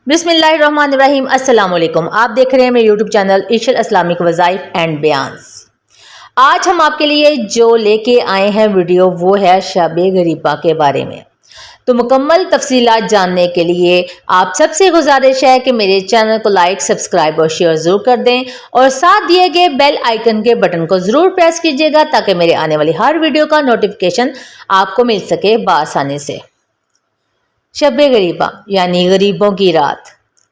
बिस्मिल्लाहिर्रहमानिर्रहीम। अस्सलाम वालेकुम। आप देख रहे हैं मेरे यूट्यूब चैनल इशल इस्लामिक वज़ाइफ एंड बयान्स। आज हम आपके लिए जो लेके आए हैं वीडियो वो है शब-ए गरीबा के बारे में। तो मुकम्मल तफसीलात जानने के लिए आप सबसे गुजारिश है कि मेरे चैनल को लाइक, सब्सक्राइब और शेयर ज़रूर कर दें और साथ दिए गए बेल आइकन के बटन को ज़रूर प्रेस कीजिएगा ताकि मेरे आने वाली हर वीडियो का नोटिफिकेशन आपको मिल सके बआसानी से। शब-ए गरीबा यानी गरीबों की रात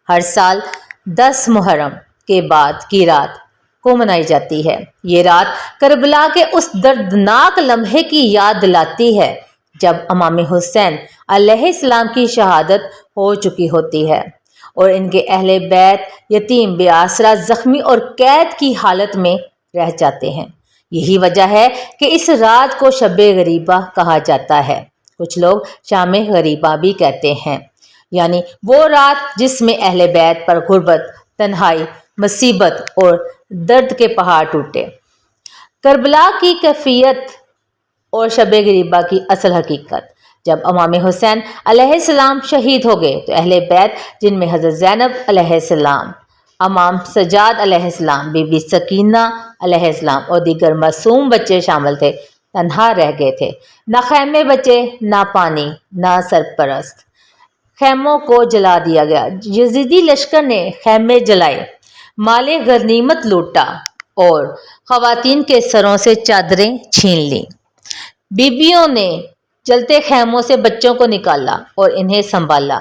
हर साल 10 मुहर्रम के बाद की रात को मनाई जाती है। ये रात करबला के उस दर्दनाक लम्हे की याद दिलाती है जब इमाम हुसैन अलैहिस्सलाम की शहादत हो चुकी होती है और इनके अहले बैत यतीम, बेआसरा, जख्मी और कैद की हालत में रह जाते हैं। यही वजह है कि इस रात को शब-ए गरीबा कहा जाता है। कुछ लोग शाम गरीबा भी कहते हैं, यानी वो रात जिसमें अहले बैत पर गुर्बत, तन्हाई, मुसीबत और दर्द के पहाड़ टूटे। करबला की कैफियत और शब-ए गरीबा की असल हकीकत। जब इमाम हुसैन अलैहिस्सलाम शहीद हो गए तो अहले बैत जिनमें हज़रत ज़ैनब अलैहिस्सलाम, इमाम सज्जाद अलैहिस्सलाम, बीबी सकीना अलैहिस्सलाम और दीगर मासूम बच्चे शामिल थे, तन्हा रह गए थे। ना खैमे बचे, ना पानी, ना सरपरस्त। खैमों को जला दिया गया। यजीदी लश्कर ने खैमे जलाए, माले गनीमत लूटा और खवातीन के सरों से चादरें छीन ली। बीबियों ने जलते खैमों से बच्चों को निकाला और इन्हें संभाला।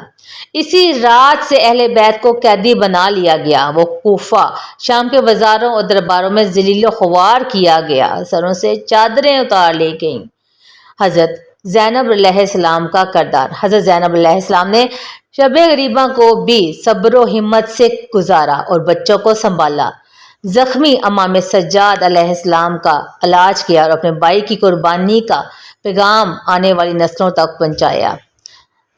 इसी रात से अहले बैत को कैदी बना लिया गया। वो कूफा, शाम के बाजारों और दरबारों में ज़लील ख्वार किया गया, सरों से चादरें उतार ली गईं। हज़रत ज़ैनब अलैहिस्सलाम का किरदार। हज़रत ज़ैनब अलैहिस्सलाम ने शब-ए गरीबा को भी सब्र व हिम्मत से गुजारा और बच्चों को संभाला। जख्मी इमाम सज्जाद अलैहिस्सलाम का इलाज किया और अपने भाई की कुर्बानी का पैगाम आने वाली नस्लों तक पहुंचाया।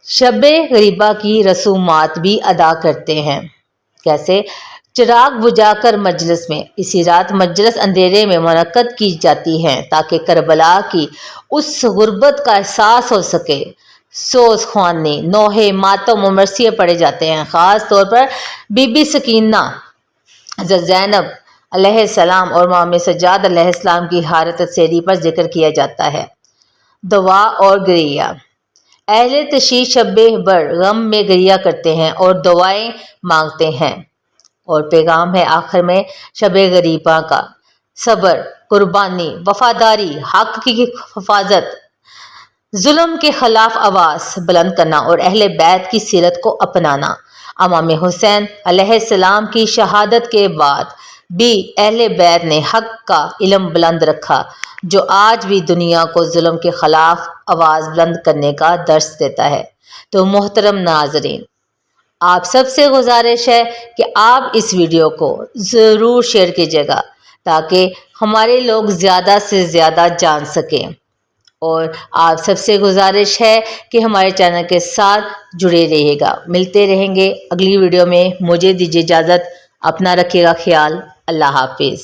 शब-ए गरीबा की रसूमात भी अदा करते हैं। कैसे? चिराग बुझाकर मजलिस में। इसी रात मजलिस अंधेरे में मुनक्कद की जाती है ताकि करबला की उस गुर्बत का एहसास हो सके। सोज ख्वानी, नोहे, मातम और मरसिए पढ़े जाते हैं। ख़ास तौर पर बीबी सकीना, हज़रत ज़ैनब अलैहिस्सलाम और इमाम सज्जाद अलैहिस्सलाम की हालत सेरी पर जिक्र किया जाता है। दुआ और गरिया। अहले तशीह शब-ए बर गम में गरिया करते हैं और दुआएं मांगते हैं और पैगाम है आखिर में शब-ए गरीबा का सब्र, कुर्बानी, वफादारी, हक की हिफाजत, जुल्म के खिलाफ आवाज़ बुलंद करना और अहले बैत की सीरत को अपनाना। इमाम हुसैन अलैहिस्सलाम की शहादत के बाद भी अहले बैत ने हक का इल्म बुलंद रखा, जो आज भी दुनिया को जुल्म के खिलाफ आवाज़ बुलंद करने का दर्स देता है। तो मोहतरम नाज़रीन, आप सबसे गुजारिश है कि आप इस वीडियो को ज़रूर शेयर कीजिएगा ताकि हमारे लोग ज़्यादा से ज़्यादा जान सकें। और आप सबसे गुजारिश है कि हमारे चैनल के साथ जुड़े रहिएगा। मिलते रहेंगे अगली वीडियो में। मुझे दीजिए इजाज़त। अपना रखिएगा ख्याल। अल्लाह हाफिज़।